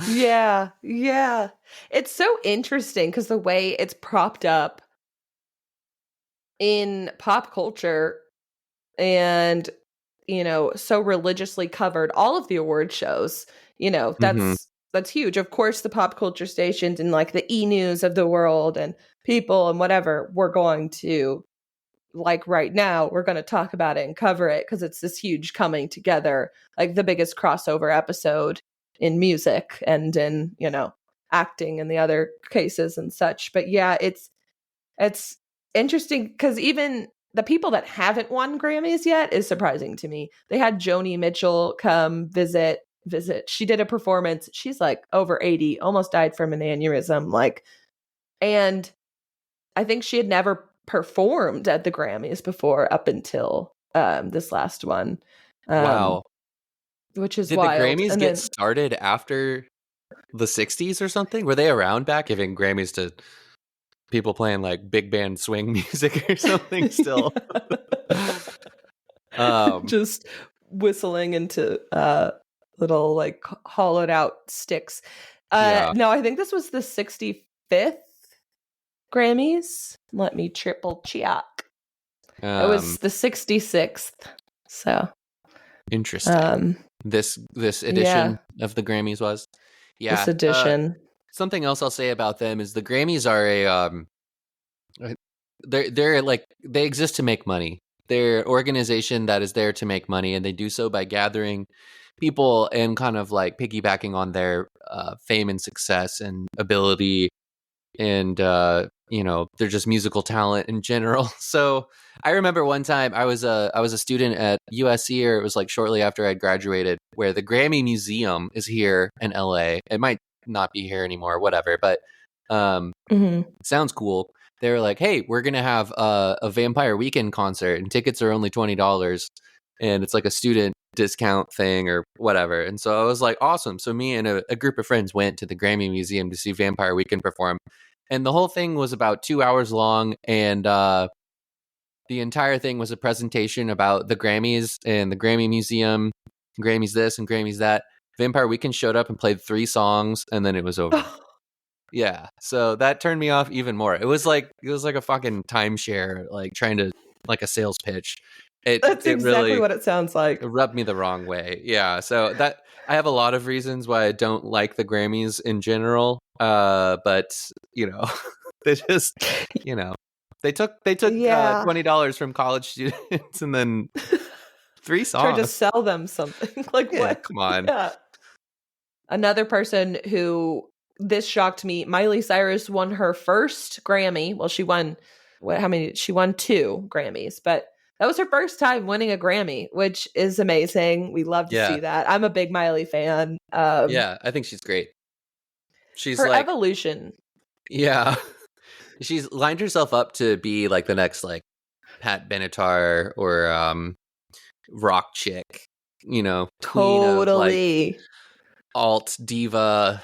Speaker 1: Yeah. It's so interesting because the way it's propped up in pop culture and, so religiously covered all of the award shows, that's huge. Of course, the pop culture stations and like the e-news of the world and people and whatever, we're going to, like right now, we're going to talk about it and cover it because it's this huge coming together, like the biggest crossover episode in music and in, acting and the other cases and such. But yeah, it's interesting because even the people that haven't won Grammys yet is surprising to me. They had Joni Mitchell come visit. She did a performance. She's like over 80, almost died from an aneurysm. And I think she had never performed at the Grammys before up until this last one.
Speaker 2: Wow.
Speaker 1: Which is
Speaker 2: Did
Speaker 1: wild.
Speaker 2: the Grammys get started after the 60s or something? Were they around back giving Grammys to people playing like big band swing music or something still?
Speaker 1: Just whistling into little like hollowed out sticks. No, I think this was the 65th Grammys. Let me triple check. It was the 66th. So
Speaker 2: interesting. This edition of the Grammys was. Yeah.
Speaker 1: This edition.
Speaker 2: Something else I'll say about them is the Grammys are they're like, they exist to make money. They're an organization that is there to make money, and they do so by gathering people and kind of like piggybacking on their fame and success and ability, and they're just musical talent in general. So I remember one time I was a student at USC, or it was like shortly after I'd graduated, where the Grammy Museum is here in LA. It might not be here anymore, whatever, but sounds cool. They were like, hey, we're gonna have a Vampire Weekend concert, and tickets are only $20, and it's like a student discount thing or whatever. And so I was like, awesome. So me and a group of friends went to the Grammy Museum to see Vampire Weekend perform, and the whole thing was about 2 hours long, and the entire thing was a presentation about the Grammys and the Grammy Museum, Grammys this and Grammys that. Vampire Weekend showed up and played 3 songs, and then it was over. Yeah, so that turned me off even more. It was like a fucking timeshare, like trying to, like a sales pitch.
Speaker 1: That's exactly
Speaker 2: really,
Speaker 1: what it sounds like.
Speaker 2: It rubbed me the wrong way. Yeah, so that I have a lot of reasons why I don't like the Grammys in general. But they just, they took $20 from college students and then 3 songs.
Speaker 1: Tried to sell them something. Like,
Speaker 2: yeah,
Speaker 1: what?
Speaker 2: Come on.
Speaker 1: Yeah. Another person who, this shocked me, Miley Cyrus won her first Grammy. Well, she won, she won 2 Grammys, but that was her first time winning a Grammy, which is amazing. We love to see that. I'm a big Miley fan.
Speaker 2: Yeah, I think she's great. She's
Speaker 1: her
Speaker 2: like
Speaker 1: evolution.
Speaker 2: Yeah. She's lined herself up to be like the next like Pat Benatar or rock chick,
Speaker 1: Totally.
Speaker 2: Like alt diva,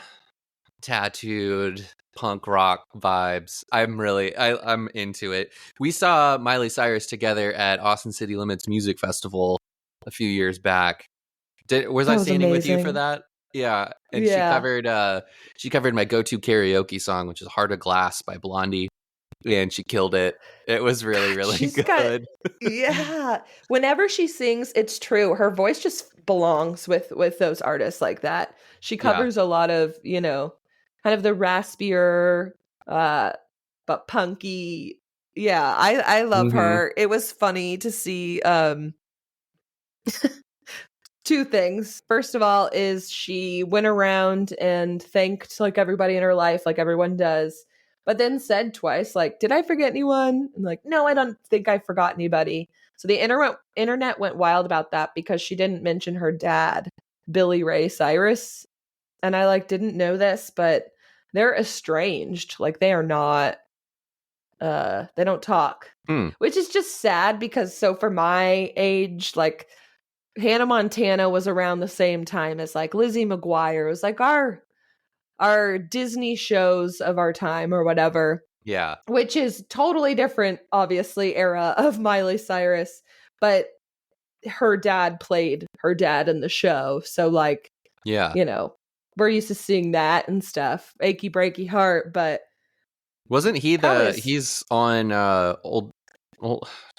Speaker 2: tattooed punk rock vibes. I'm into it. We saw Miley Cyrus together at Austin City Limits Music Festival a few years back. Was I standing with you for that? Yeah. And she covered my go-to karaoke song, which is Heart of Glass by Blondie. And she killed it. It was really, really good.
Speaker 1: Yeah. Whenever she sings, it's true. Her voice just belongs with those artists like that. She covers a lot of, kind of the raspier, but punky. Yeah, I love her. It was funny to see 2 things. First of all is she went around and thanked like everybody in her life, like everyone does, but then said twice, like, did I forget anyone? And like, no, I don't think I forgot anybody. So the internet went wild about that because she didn't mention her dad, Billy Ray Cyrus. and I like didn't know this, but they're estranged. Like they are not they don't talk. Which is just sad because so for my age, like Hannah Montana was around the same time as like Lizzie McGuire. It was like our Disney shows of our time or whatever.
Speaker 2: Yeah.
Speaker 1: Which is totally different, obviously, era of Miley Cyrus. But her dad played her dad in the show. So like,
Speaker 2: yeah,
Speaker 1: you know, we're used to seeing that and stuff. Achy breaky heart, but
Speaker 2: wasn't he he's on old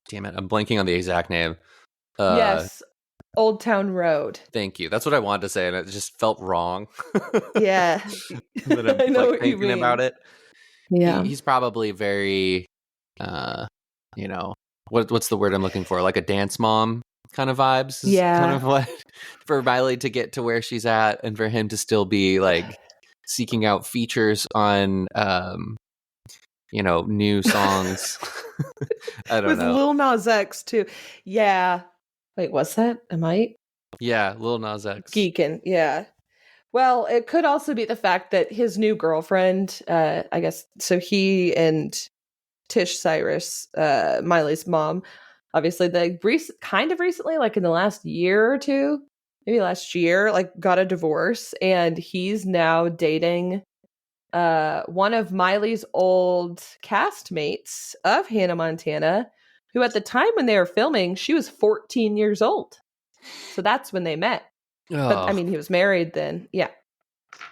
Speaker 2: damn it, I'm blanking on the exact name.
Speaker 1: Yes, Old Town Road.
Speaker 2: Thank you. That's what I wanted to say, and it just felt wrong.
Speaker 1: Yeah.
Speaker 2: But I'm
Speaker 1: I know
Speaker 2: like
Speaker 1: what you
Speaker 2: thinking
Speaker 1: mean.
Speaker 2: about it.
Speaker 1: Yeah.
Speaker 2: He's probably very you know, what's the word I'm looking for? Like a dance mom kind of vibes.
Speaker 1: Yeah.
Speaker 2: Kind of what for Miley to get to where she's at and for him to still be like seeking out features on you know, new songs. I don't know.
Speaker 1: With Lil Nas X too. Yeah. Wait, what's that? Am I?
Speaker 2: Yeah, Lil Nas X.
Speaker 1: Geekin'. Yeah. Well, it could also be the fact that his new girlfriend, I guess, so he and Tish Cyrus, Miley's mom, obviously they kind of recently, like in the last year or two, maybe last year, like got a divorce, and he's now dating one of Miley's old castmates of Hannah Montana, who at the time when they were filming, she was 14 years old. So that's when they met.
Speaker 2: Oh.
Speaker 1: But I mean, he was married then. Yeah.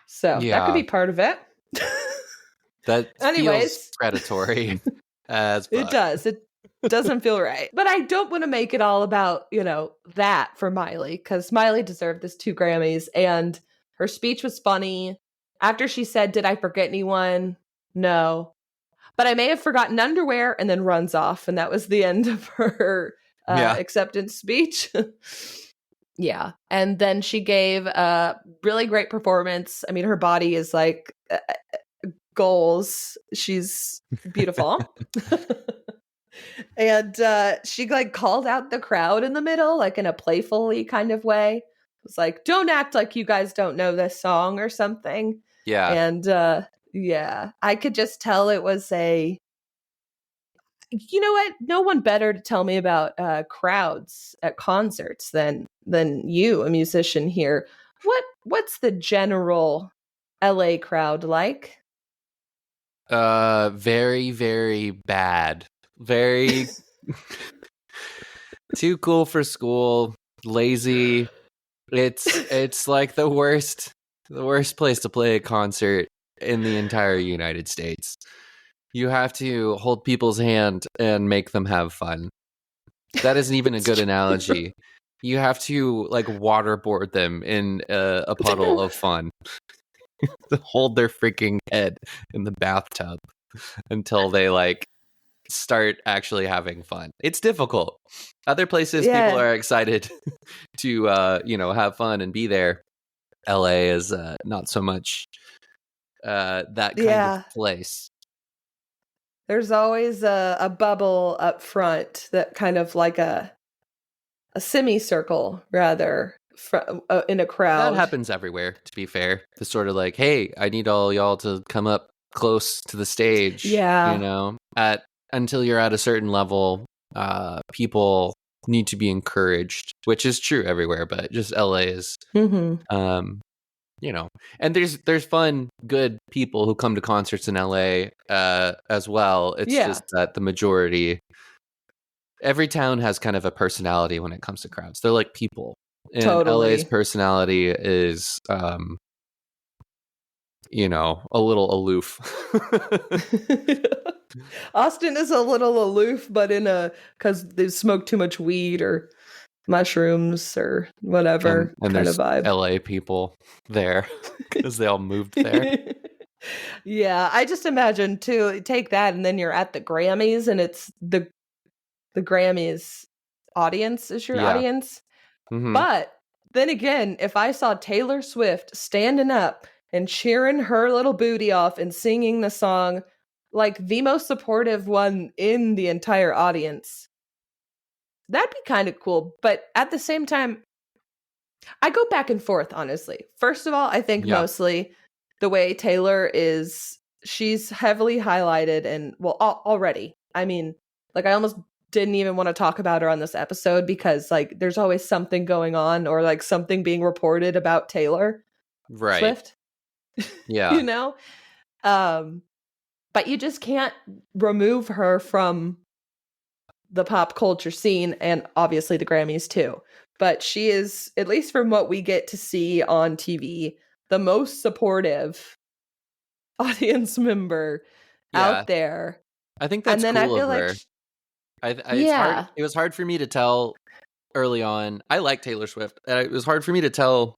Speaker 1: So that could be part of it.
Speaker 2: That
Speaker 1: Anyways,
Speaker 2: feels predatory. As fuck.
Speaker 1: It does. It doesn't feel right. But I don't want to make it all about, you know, that for Miley, because Miley deserved this 2 Grammys, and her speech was funny. After she said, "Did I forget anyone?" No. But I may have forgotten underwear, and then runs off. And that was the end of her acceptance speech. Yeah. And then she gave a really great performance. I mean, her body is like goals. She's beautiful. And she like called out the crowd in the middle, like in a playfully kind of way. It was like, "Don't act like you guys don't know this song," or something.
Speaker 2: Yeah.
Speaker 1: And yeah, I could just tell it was you know what? No one better to tell me about crowds at concerts than you, a musician here. What's the general LA crowd like?
Speaker 2: Very, very bad. Very too cool for school, lazy. It's like the worst place to play a concert in the entire United States. You have to hold people's hand and make them have fun. That isn't even a good analogy. You have to like waterboard them in a puddle of fun. To hold their freaking head in the bathtub until they like start actually having fun. It's difficult. Other places people are excited to you know, have fun and be there. LA is not so much that kind of place.
Speaker 1: There's always a bubble up front that kind of like a semicircle rather in a crowd.
Speaker 2: That happens everywhere, to be fair. The sort of like, "Hey, I need all y'all to come up close to the stage."
Speaker 1: Yeah.
Speaker 2: You know, until you're at a certain level, people need to be encouraged, which is true everywhere, but just LA is, you know, and there's fun, good people who come to concerts in LA as well. It's just that the majority, every town has kind of a personality when it comes to crowds. They're like people. And LA's personality is, you know, a little aloof.
Speaker 1: Austin is a little aloof, but because they smoke too much weed or mushrooms or whatever
Speaker 2: and
Speaker 1: kind
Speaker 2: there's
Speaker 1: of vibe.
Speaker 2: LA people there because they all moved there.
Speaker 1: Yeah, I just imagine too. Take that, and then you're at the Grammys, and it's the Grammys audience is your audience.
Speaker 2: Mm-hmm.
Speaker 1: But then again, if I saw Taylor Swift standing up and cheering her little booty off and singing the song, like the most supportive one in the entire audience, that'd be kind of cool. But at the same time, I go back and forth, honestly. First of all, I think mostly the way Taylor is, she's heavily highlighted and, well, already. I mean, like, I almost didn't even want to talk about her on this episode because, like, there's always something going on or, like, something being reported about Taylor Swift.
Speaker 2: Yeah.
Speaker 1: You know? But you just can't remove her from the pop culture scene and obviously the Grammys too. But she is, at least from what we get to see on TV, the most supportive audience member out there.
Speaker 2: I think that's
Speaker 1: and then
Speaker 2: cool
Speaker 1: I feel
Speaker 2: of her.
Speaker 1: like
Speaker 2: It's hard. It was hard for me to tell early on. I like Taylor Swift. It was hard for me to tell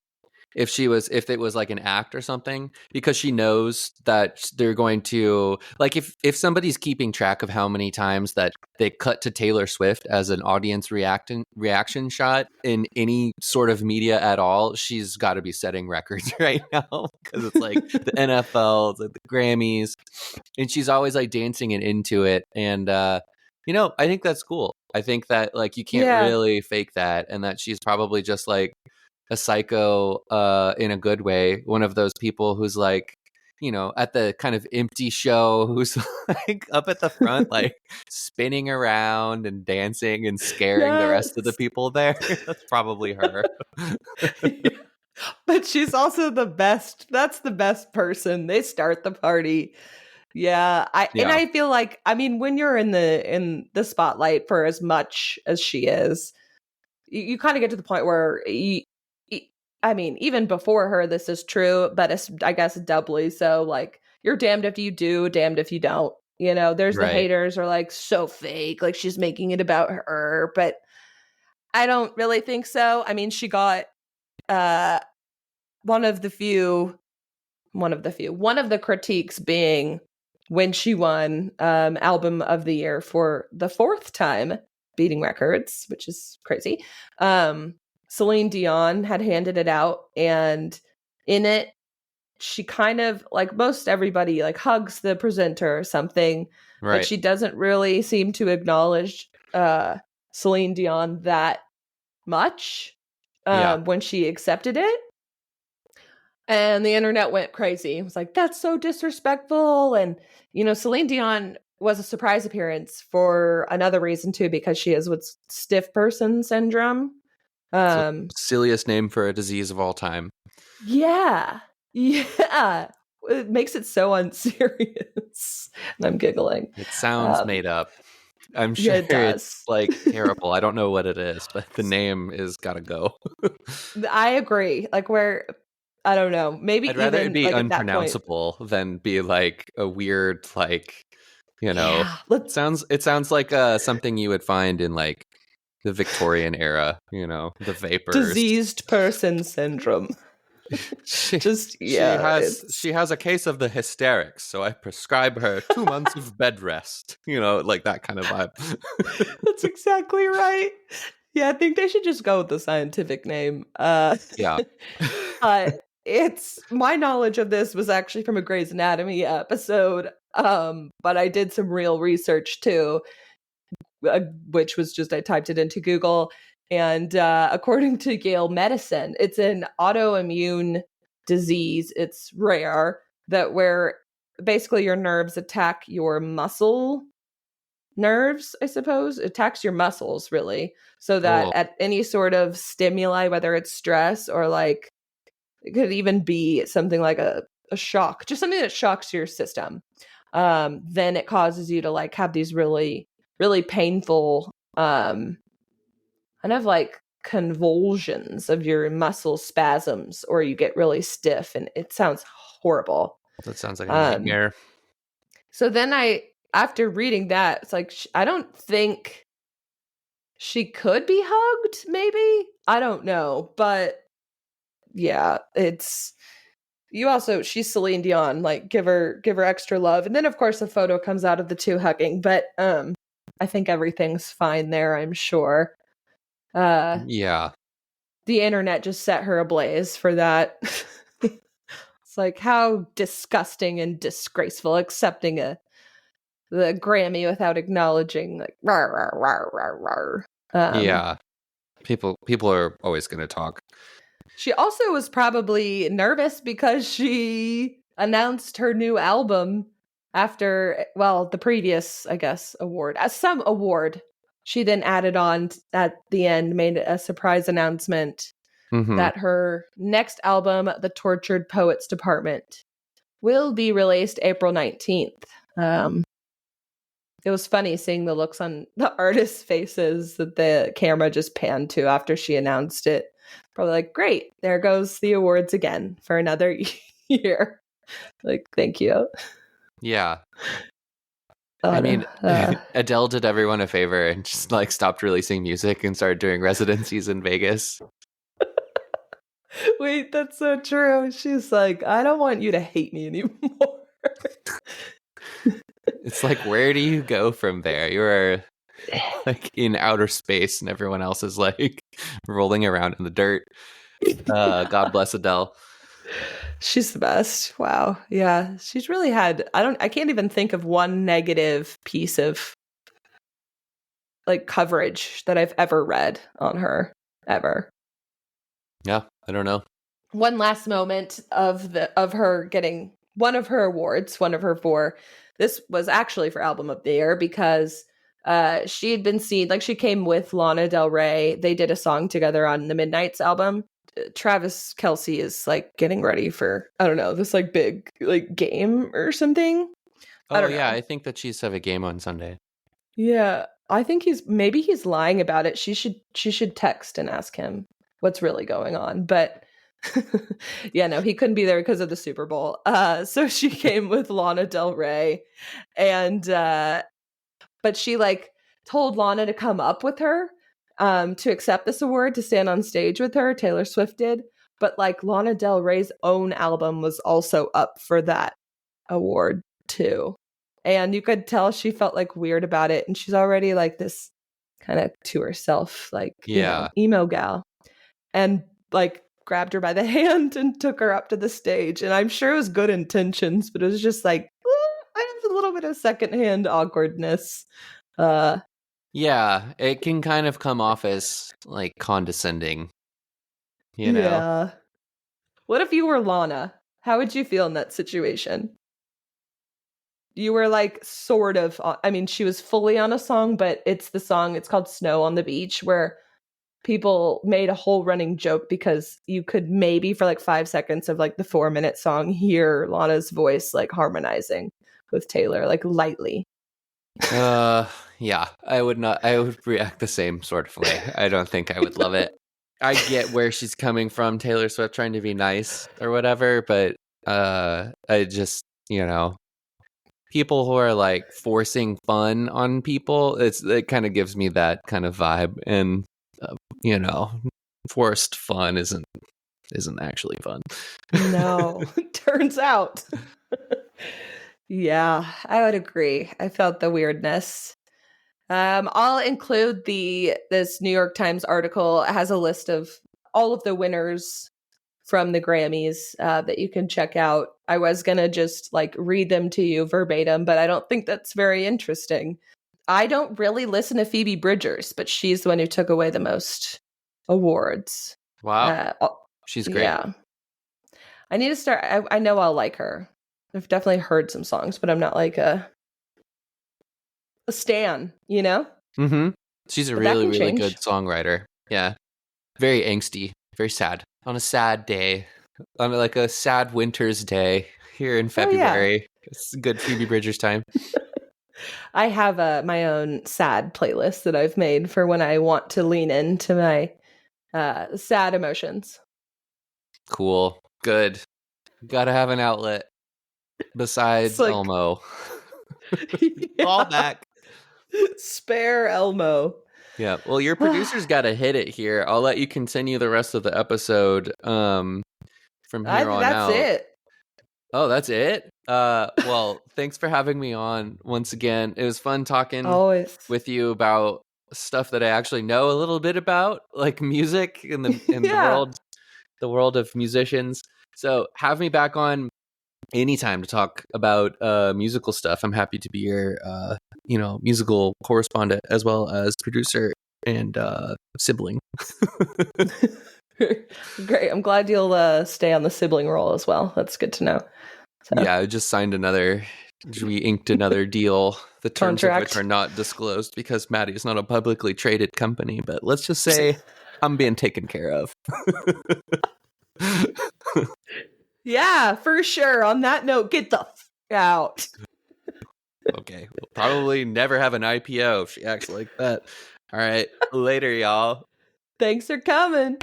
Speaker 2: if it was like an act or something, because she knows that they're going to, like, if somebody's keeping track of how many times that they cut to Taylor Swift as an audience reaction shot in any sort of media at all, she's got to be setting records right now, because it's like the NFL, it's like the Grammys, and she's always like dancing and into it. And you know, I think that's cool. I think that, like, you can't really fake that, and that she's probably just like a psycho in a good way, one of those people who's like, you know, at the kind of empty show, who's like up at the front, like spinning around and dancing and scaring the rest of the people there. That's probably her.
Speaker 1: But she's also the best. That's the best person. They start the party. And I feel like, I mean, when you're in the spotlight for as much as she is, you kind of get to the point where I mean, even before her, this is true, but it's, I guess, doubly so. Like, you're damned if you do, damned if you don't. You know, there's the haters are like, so fake, like she's making it about her. But I don't really think so. I mean, she got one of the critiques being when she won Album of the Year for the 4th time, beating records, which is crazy. Celine Dion had handed it out, and in it, she kind of, like most everybody, like hugs the presenter or something, but she doesn't really seem to acknowledge Celine Dion that much when she accepted it. And the internet went crazy. It was like, that's so disrespectful. And, you know, Celine Dion was a surprise appearance for another reason too, because she has what's stiff person syndrome.
Speaker 2: The silliest name for a disease of all time.
Speaker 1: Yeah. It makes it so unserious. And I'm giggling.
Speaker 2: It sounds made up. I'm sure it's like terrible. I don't know what it is, but the name is gotta go.
Speaker 1: I agree. Like, where, I don't know. Maybe
Speaker 2: I'd rather it be
Speaker 1: like
Speaker 2: unpronounceable than be like a weird, like, you know, it sounds like something you would find in like the Victorian era, you know, the vapors.
Speaker 1: Diseased person syndrome.
Speaker 2: She has a case of the hysterics, so I prescribe her 2 months of bed rest. You know, like that kind of vibe.
Speaker 1: That's exactly right. Yeah, I think they should just go with the scientific name. It's, my knowledge of this was actually from a Grey's Anatomy episode, but I did some real research too, which was just, I typed it into Google, and according to Yale Medicine, it's an autoimmune disease. It's rare, that where basically your nerves attack your muscle nerves, I suppose. It attacks your muscles, really, so that at any sort of stimuli, whether it's stress or like, it could even be something like a shock, just something that shocks your system, then it causes you to like have these really, really painful kind of like convulsions of your muscle spasms, or you get really stiff, and it sounds horrible.
Speaker 2: That sounds like a nightmare.
Speaker 1: So then after reading that, it's like, I don't think she could be hugged, maybe? I don't know, but yeah, it's, you also, she's Celine Dion, like give her extra love. And then of course the photo comes out of the two hugging, but I think everything's fine there, I'm sure. The internet just set her ablaze for that. It's like, how disgusting and disgraceful, accepting the Grammy without acknowledging, like, rawr, rawr, rawr, rawr, rawr.
Speaker 2: People are always going to talk.
Speaker 1: She also was probably nervous because she announced her new album after, well, the previous, I guess, award. As some award. She then added on at the end, made a surprise announcement that her next album, The Tortured Poets Department, will be released April 19th. It was funny seeing the looks on the artists' faces that the camera just panned to after she announced it. Probably like, great, there goes the awards again for another year. Like, thank you.
Speaker 2: Yeah. I mean, Adele did everyone a favor and just like stopped releasing music and started doing residencies in Vegas.
Speaker 1: Wait, that's so true. She's like, I don't want you to hate me anymore.
Speaker 2: It's like, where do you go from there? You're like in outer space and everyone else is like rolling around in the dirt. God bless Adele.
Speaker 1: She's the best. Wow. Yeah. She's really had, I can't even think of one negative piece of like coverage that I've ever read on her ever.
Speaker 2: Yeah. I don't know. One
Speaker 1: last moment of her getting one of her awards, one of her 4. This was actually for Album of the Year because she had been seen, like she came with Lana Del Rey. They did a song together on the Midnight's album. Travis Kelce is like getting ready for, I don't know, this like big like game or something.
Speaker 2: Oh, I don't know. I think that she's have a game on Sunday.
Speaker 1: Yeah. I think he's lying about it. She should text and ask him what's really going on. But yeah, no, he couldn't be there because of the Super Bowl. So she came with Lana Del Rey, and but she like told Lana to come up with her to accept this award, to stand on stage with her. Taylor Swift did, but like Lana Del Rey's own album was also up for that award too, and you could tell she felt like weird about it, and she's already like this kind of to herself, like emo gal, and like grabbed her by the hand and took her up to the stage. And I'm sure it was good intentions, but it was just like, I have a little bit of secondhand awkwardness.
Speaker 2: Yeah, it can kind of come off as like condescending, you know?
Speaker 1: Yeah. What if you were Lana? How would you feel in that situation? You were like sort of, I mean, she was fully on a song, but it's called Snow on the Beach, where people made a whole running joke because you could maybe for like 5 seconds of like the 4-minute song hear Lana's voice like harmonizing with Taylor, like lightly.
Speaker 2: Yeah, I would react the same sort of way. I don't think I would love it. I get where she's coming from, Taylor Swift trying to be nice or whatever, but I just, people who are like forcing fun on people, it kind of gives me that kind of vibe. And forced fun isn't actually fun.
Speaker 1: No, turns out. Yeah, I would agree. I felt the weirdness. I'll include this New York Times article. It has a list of all of the winners from the Grammys that you can check out. I was gonna just like read them to you verbatim, but I don't think that's very interesting. I don't really listen to Phoebe Bridgers, but she's the one who took away the most awards.
Speaker 2: Wow. She's great.
Speaker 1: Yeah. I need to start. I know I'll like her. I've definitely heard some songs, but I'm not like a stan,
Speaker 2: Mm-hmm. She's a really, really good songwriter. Yeah. Very angsty, very sad. On a sad day, on like a sad winter's day here in February. Yeah. It's good Phoebe Bridgers time.
Speaker 1: I have my own sad playlist that I've made for when I want to lean into my sad emotions.
Speaker 2: Cool. Good. Gotta have an outlet besides like, Elmo. Yeah. All back.
Speaker 1: Spare Elmo.
Speaker 2: Yeah. Well, your producer's got to hit it here. I'll let you continue the rest of the episode from here on out.
Speaker 1: That's it.
Speaker 2: Oh, that's it? Well, thanks for having me on once again. It was fun talking with you about stuff that I actually know a little bit about, like music in the world of musicians. So have me back on anytime to talk about musical stuff. I'm happy to be your musical correspondent as well as producer and sibling.
Speaker 1: Great. I'm glad you'll stay on the sibling role as well. That's good to know. So.
Speaker 2: Yeah, I just signed we inked another deal, the terms
Speaker 1: Contract.
Speaker 2: of which are not disclosed because Maddie is not a publicly traded company, but let's just say I'm being taken care of.
Speaker 1: Yeah, for sure. On that note, get the out.
Speaker 2: Okay, we'll probably never have an IPO if she acts like that. All right, later, y'all.
Speaker 1: Thanks for coming.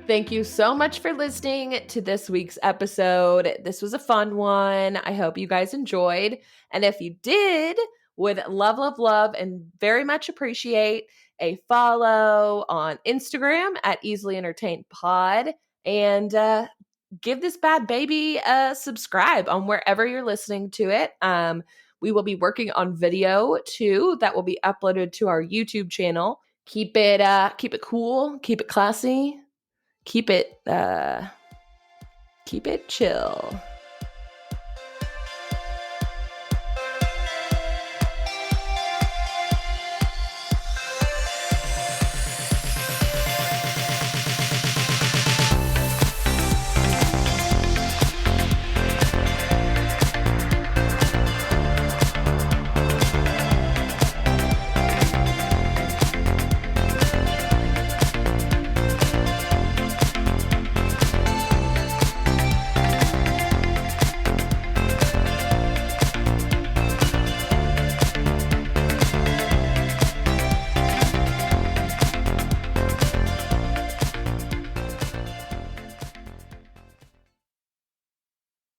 Speaker 1: Thank you so much for listening to this week's episode. This was a fun one. I hope you guys enjoyed. And if you did, would love, and very much appreciate a follow on Instagram at Easily Entertained Pod. And give this bad baby a subscribe on wherever you're listening to it. We will be working on video too that will be uploaded to our YouTube channel. Keep it cool, keep it classy, keep it chill.